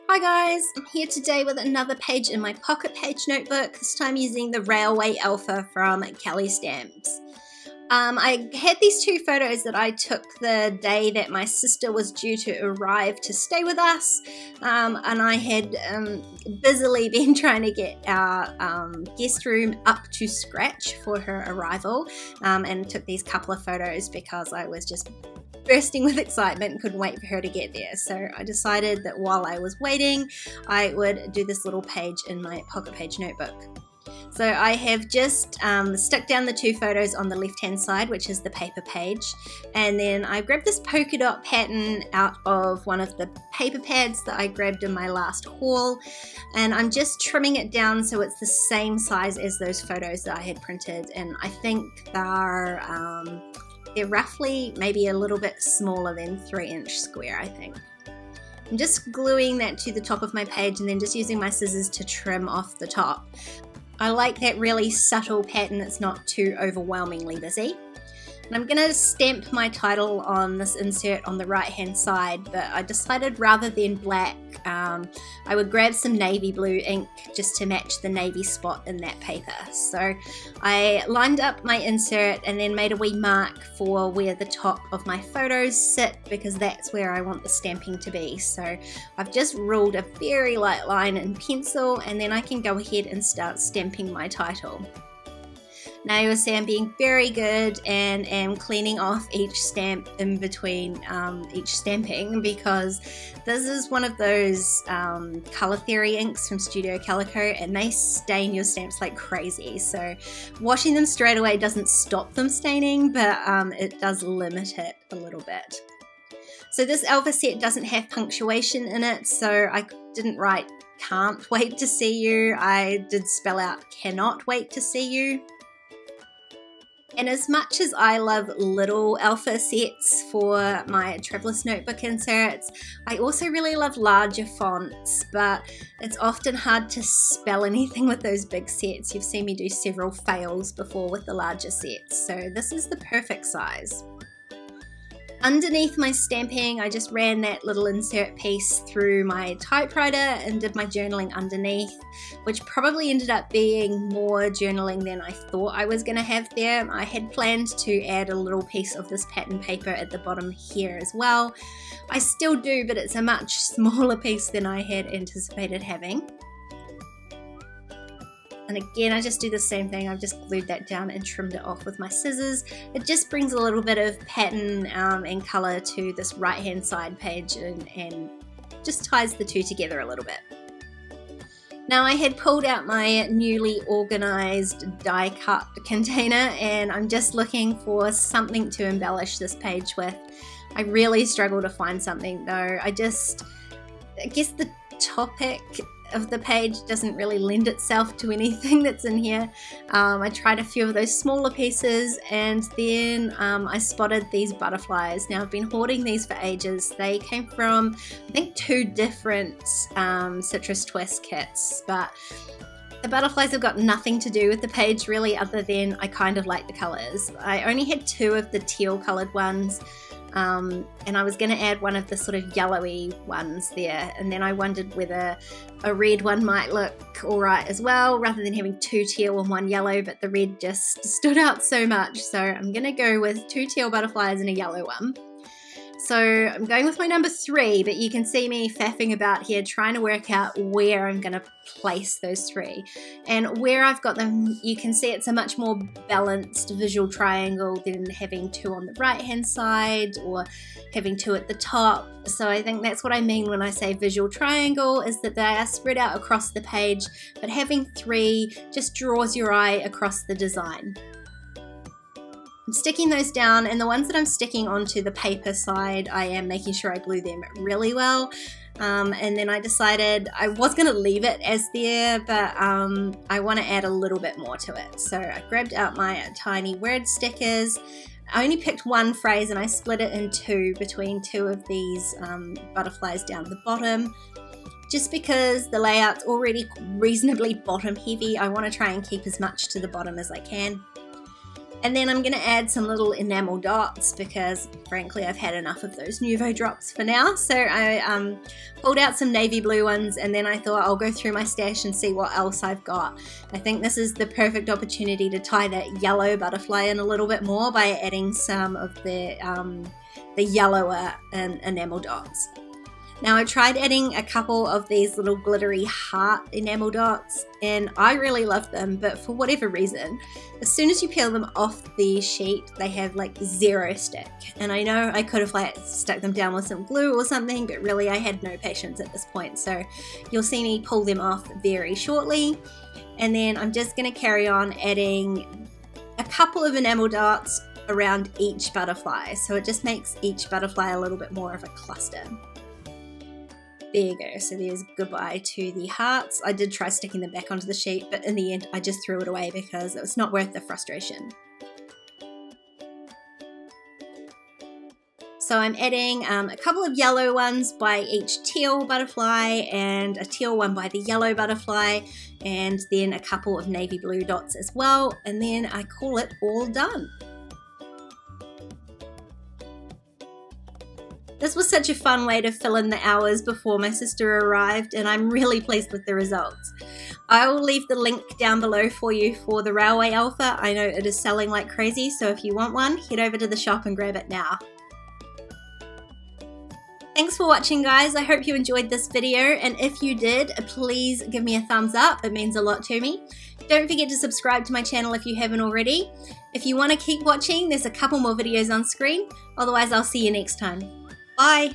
Hi guys, I'm here today with another page in my Pocket Page notebook, this time using the Railway Alpha from Kelly Stamps. I had these two photos that I took the day that my sister was due to arrive to stay with us, and I had busily been trying to get our guest room up to scratch for her arrival, and took these couple of photos because I was just bursting with excitement and couldn't wait for her to get there. So I decided that while I was waiting, I would do this little page in my Pocket Page notebook. So I have just stuck down the two photos on the left hand side, which is the paper page, and then I grabbed this polka dot pattern out of one of the paper pads that I grabbed in my last haul, and I'm just trimming it down so it's the same size as those photos that I had printed, and I think they're roughly maybe a little bit smaller than 3-inch square, I think. I'm just gluing that to the top of my page and then just using my scissors to trim off the top. I like that really subtle pattern, it's not too overwhelmingly busy. And I'm going to stamp my title on this insert on the right hand side, but I decided rather than black, I would grab some navy blue ink just to match the navy spot in that paper. So I lined up my insert and then made a wee mark for where the top of my photos sit, because that's where I want the stamping to be. So I've just ruled a very light line in pencil, and then I can go ahead and start stamping my title. Now you'll see I'm being very good and am cleaning off each stamp in between each stamping, because this is one of those Color Theory inks from Studio Calico, and they stain your stamps like crazy. So washing them straight away doesn't stop them staining, but it does limit it a little bit. So this alpha set doesn't have punctuation in it, so I didn't write "can't wait to see you." I did spell out "cannot wait to see you." And as much as I love little alpha sets for my Traveler's Notebook inserts, I also really love larger fonts, but it's often hard to spell anything with those big sets. You've seen me do several fails before with the larger sets, so this is the perfect size. Underneath my stamping, I just ran that little insert piece through my typewriter and did my journaling underneath, which probably ended up being more journaling than I thought I was going to have there. I had planned to add a little piece of this pattern paper at the bottom here as well. I still do, but it's a much smaller piece than I had anticipated having. And again, I just do the same thing. I've just glued that down and trimmed it off with my scissors. It just brings a little bit of pattern and colour to this right hand side page, and just ties the two together a little bit. Now I had pulled out my newly organised die cut container, and I'm just looking for something to embellish this page with. I really struggle to find something though. I guess the topic of the page doesn't really lend itself to anything that's in here. I tried a few of those smaller pieces, and then I spotted these butterflies. Now I've been hoarding these for ages. They came from, I think, 2 different Citrus Twist kits, but the butterflies have got nothing to do with the page really, other than I kind of like the colours. I only had 2 of the teal coloured ones, and I was going to add one of the sort of yellowy ones there, and then I wondered whether a red one might look alright as well, rather than having 2 teal and 1 yellow, but the red just stood out so much, so I'm going to go with 2 teal butterflies and a yellow one. So I'm going with my number 3, but you can see me faffing about here trying to work out where I'm going to place those 3. And where I've got them, you can see it's a much more balanced visual triangle than having 2 on the right hand side or having 2 at the top. So I think that's what I mean when I say visual triangle, is that they are spread out across the page, but having 3 just draws your eye across the design. I'm sticking those down, and the ones that I'm sticking onto the paper side, I am making sure I glue them really well. And then I decided I was going to leave it as there, but I want to add a little bit more to it. So I grabbed out my tiny word stickers. I only picked 1 phrase and I split it in 2 between 2 of these butterflies down at the bottom. Just because the layout's already reasonably bottom heavy, I want to try and keep as much to the bottom as I can. And then I'm going to add some little enamel dots because frankly I've had enough of those Nuvo drops for now. So I pulled out some navy blue ones, and then I thought I'll go through my stash and see what else I've got. I think this is the perfect opportunity to tie that yellow butterfly in a little bit more by adding some of the yellower enamel dots. Now I tried adding a couple of these little glittery heart enamel dots and I really love them, but for whatever reason, as soon as you peel them off the sheet, they have like zero stick. And I know I could have like stuck them down with some glue or something, but really I had no patience at this point. So you'll see me pull them off very shortly. And then I'm just going to carry on adding a couple of enamel dots around each butterfly. So it just makes each butterfly a little bit more of a cluster. There you go, so there's goodbye to the hearts. I did try sticking them back onto the sheet, but in the end I just threw it away because it was not worth the frustration. So I'm adding a couple of yellow ones by each teal butterfly and a teal one by the yellow butterfly, and then a couple of navy blue dots as well, and then I call it all done. This was such a fun way to fill in the hours before my sister arrived, and I'm really pleased with the results. I will leave the link down below for you for the Railway Alpha. I know it is selling like crazy, so if you want one, head over to the shop and grab it now. Thanks for watching, guys. I hope you enjoyed this video, and if you did, please give me a thumbs up. It means a lot to me. Don't forget to subscribe to my channel if you haven't already. If you want to keep watching, there's a couple more videos on screen. Otherwise, I'll see you next time. Bye!